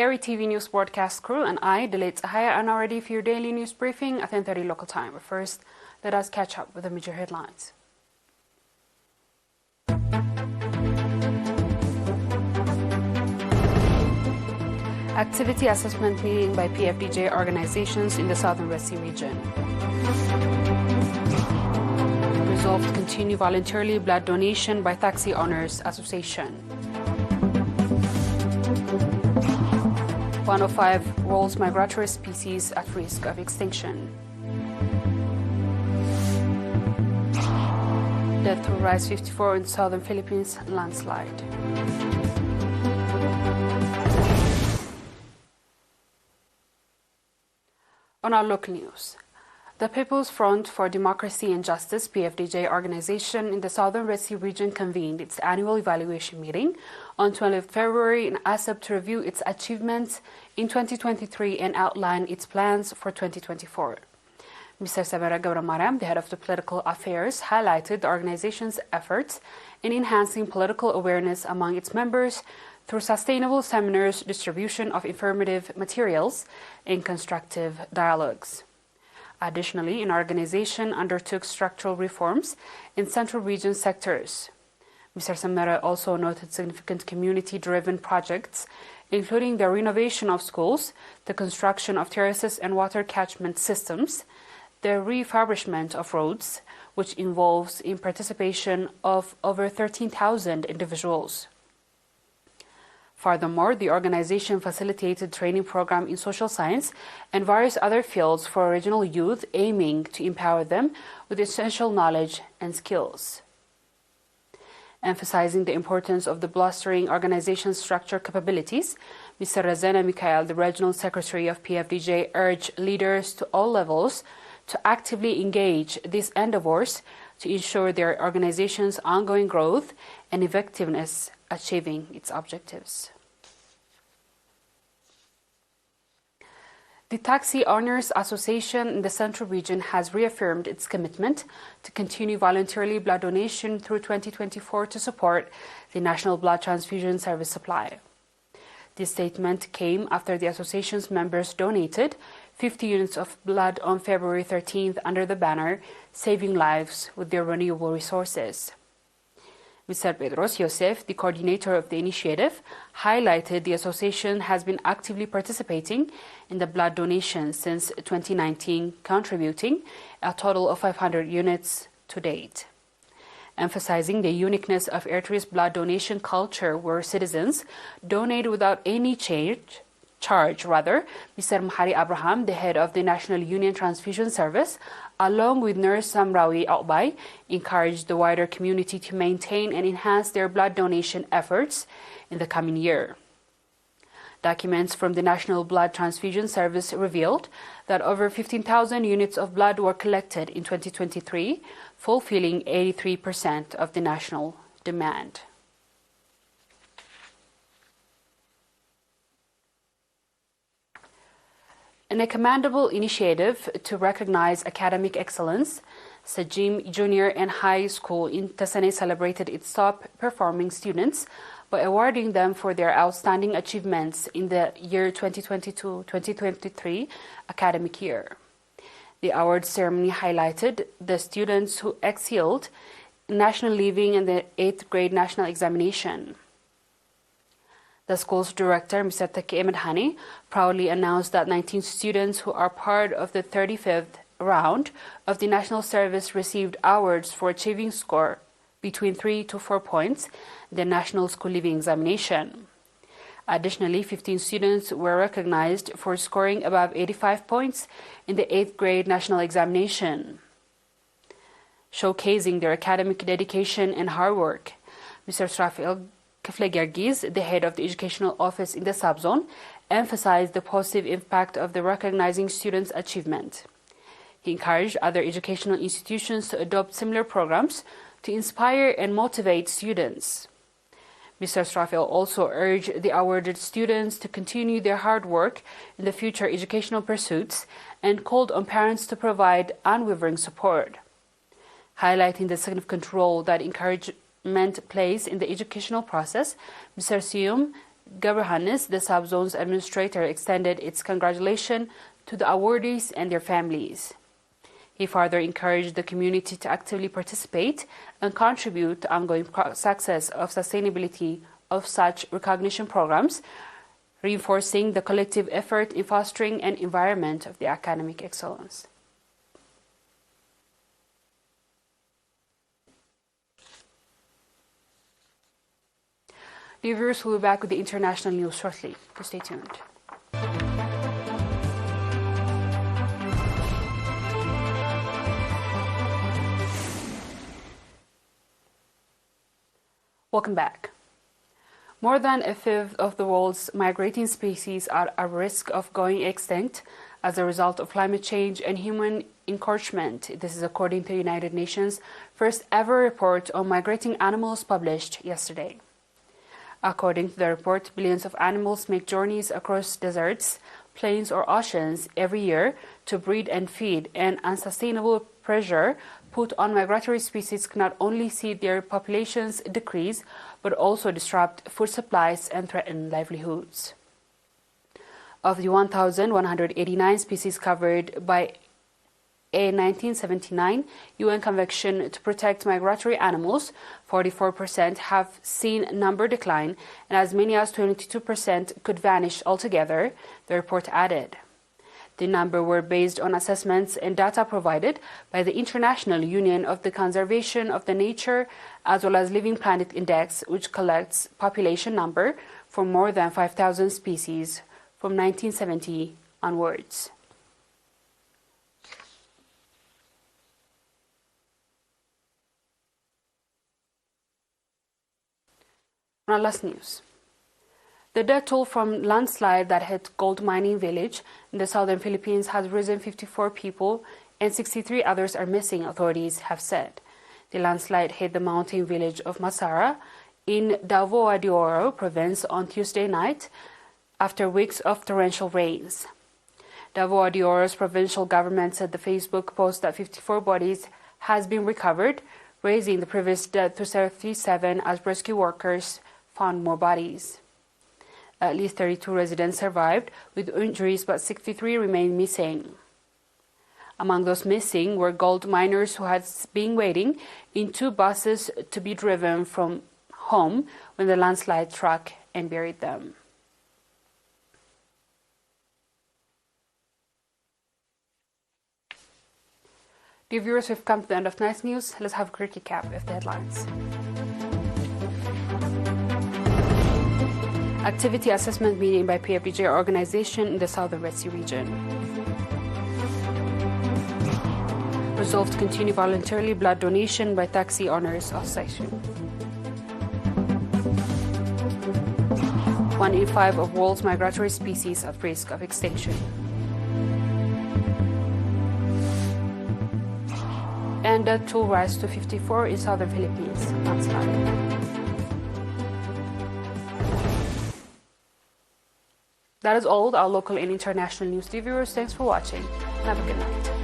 ERi-TV news broadcast crew and I, Delayed Sahaya, are now ready for your daily news briefing at 10:30 local time. But first, let us catch up with the major headlines. Activity assessment meeting by PFDJ organizations in the Southern Red Sea region. Resolved to continue voluntarily blood donation by Taxi Owners Association. 105 world's migratory species at risk of extinction. Death toll rise 54 in southern Philippines landslide. On our local news, the People's Front for Democracy and Justice (PFDJ) organization in the Southern Red Sea region convened its annual evaluation meeting on 12 February in ASAP to review its achievements in 2023 and outline its plans for 2024. Mr. Samara Gabramaram, the head of the political affairs, highlighted the organization's efforts in enhancing political awareness among its members through sustainable seminars, distribution of informative materials, and constructive dialogues. Additionally, an organization undertook structural reforms in central region sectors. Mr. Samara also noted significant community-driven projects, including the renovation of schools, the construction of terraces and water catchment systems, the refurbishment of roads, which involves in participation of over 13,000 individuals. Furthermore, the organization facilitated training program in social science and various other fields for regional youth, aiming to empower them with essential knowledge and skills. Emphasizing the importance of the bolstering organization's structure capabilities, Mr. Razena Mikhail, the regional secretary of PFDJ, urged leaders to all levels to actively engage these endeavors to ensure their organization's ongoing growth and effectiveness achieving its objectives. The Taxi Owners Association in the Central Region has reaffirmed its commitment to continue voluntarily blood donation through 2024 to support the national blood transfusion service supply. This statement came after the association's members donated 50 units of blood on February 13th under the banner Saving Lives with Their Renewable Resources. Mr. Pedros Yosef, the coordinator of the initiative, highlighted the association has been actively participating in the blood donation since 2019, contributing a total of 500 units to date. Emphasizing the uniqueness of Eritrea's blood donation culture, where citizens donate without any charge, Mr. Mahari Abraham, the head of the National Union Transfusion Service, along with nurse Samrawi Aubay, encouraged the wider community to maintain and enhance their blood donation efforts in the coming year. Documents from the National Blood Transfusion Service revealed that over 15,000 units of blood were collected in 2023, fulfilling 83% of the national demand. In a commendable initiative to recognize academic excellence, Sajim Junior and High School in Tasane celebrated its top-performing students by awarding them for their outstanding achievements in the year 2022-2023 academic year. The award ceremony highlighted the students who excelled in national living and the 8th grade national examination. The school's director, Mr. Taki Ahmed Hani, proudly announced that 19 students who are part of the 35th round of the national service received awards for achieving score between 3 to 4 points in the national school living examination. Additionally, 15 students were recognized for scoring above 85 points in the 8th grade national examination. Showcasing their academic dedication and hard work, Mr. Srafil Keflegergiz, the head of the educational office in the subzone, emphasized the positive impact of the recognizing students' achievement. He encouraged other educational institutions to adopt similar programs to inspire and motivate students. Mr. Srafil also urged the awarded students to continue their hard work in the future educational pursuits and called on parents to provide unwavering support. Highlighting the significant role that encouragement plays in the educational process, Mr. Siyum Gabrihannes, the subzone's administrator, extended its congratulations to the awardees and their families. He further encouraged the community to actively participate and contribute to ongoing success of sustainability of such recognition programs, reinforcing the collective effort in fostering an environment of the academic excellence. Dear viewers, we'll be back with the international news shortly. So stay tuned. Welcome back. More than a fifth of the world's migrating species are at risk of going extinct as a result of climate change and human encroachment. This is according to the United Nations' first ever report on migrating animals published yesterday. According to the report, billions of animals make journeys across deserts, plains, or oceans every year to breed and feed, and unsustainable pressure put on migratory species can not only see their populations decrease, but also disrupt food supplies and threaten livelihoods. Of the 1,189 species covered by a 1979 UN Convention to protect migratory animals, 44% have seen number decline, and as many as 22% could vanish altogether, the report added. The number were based on assessments and data provided by the International Union of the Conservation of the Nature as well as Living Planet Index, which collects population number for more than 5,000 species from 1970 onwards. Now, last news. The death toll from landslide that hit gold mining village in the southern Philippines has risen 54 people and 63 others are missing, authorities have said. The landslide hit the mountain village of Masara in Davao de Oro province on Tuesday night after weeks of torrential rains. Davao de Oro's provincial government said the Facebook post that 54 bodies has been recovered, raising the previous death to 37 as rescue workers found more bodies. At least 32 residents survived with injuries, but 63 remain missing. Among those missing were gold miners who had been waiting in two buses to be driven from home when the landslide struck and buried them. Dear viewers, we've come to the end of tonight's news. Let's have a quick recap of the headlines. Activity assessment meeting by PFDJ organization in the southern Red Sea region. Resolved to continue voluntarily blood donation by taxi owners association. 1 in 5 of world's migratory species at risk of extinction. And death toll rise to 54 in southern Philippines. Landslide. That is all our local and international news. Dear viewers, thanks for watching and have a good night.